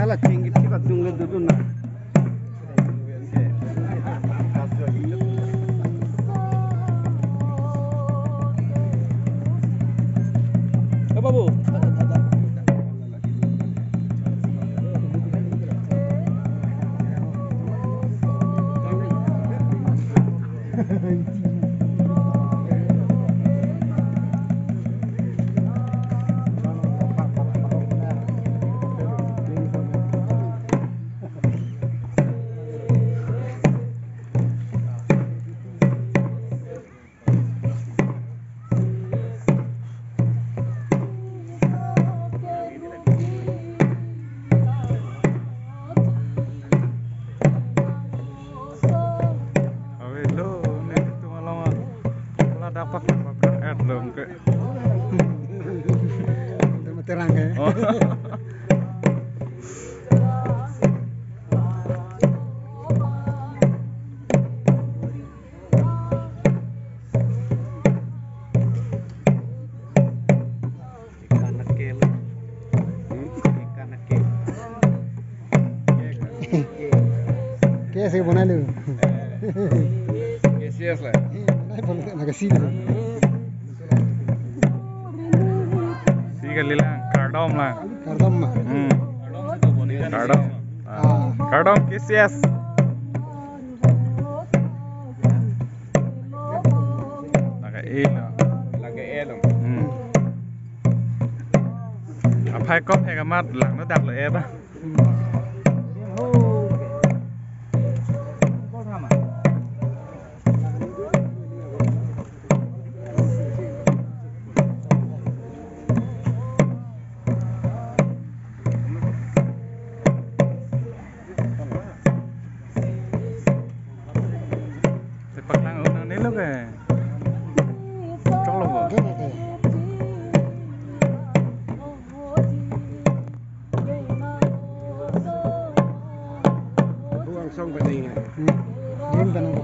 Ala tinggi tiba tunggu dulu na. Apa bu? Dapat makan dong ke terang ya. कैसे बना लो Yes lah. Makasih. Siga lilang kardom lah. Kardom mah. Kardom. Kardom kisias. Laga elo. Laga elo. Apa kok hegamat lang nó đặt lại em á. Sepak lang unang nilog eh. Colok kok. Buang song penting. Game tanong ko.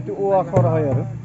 Itu U akor ya.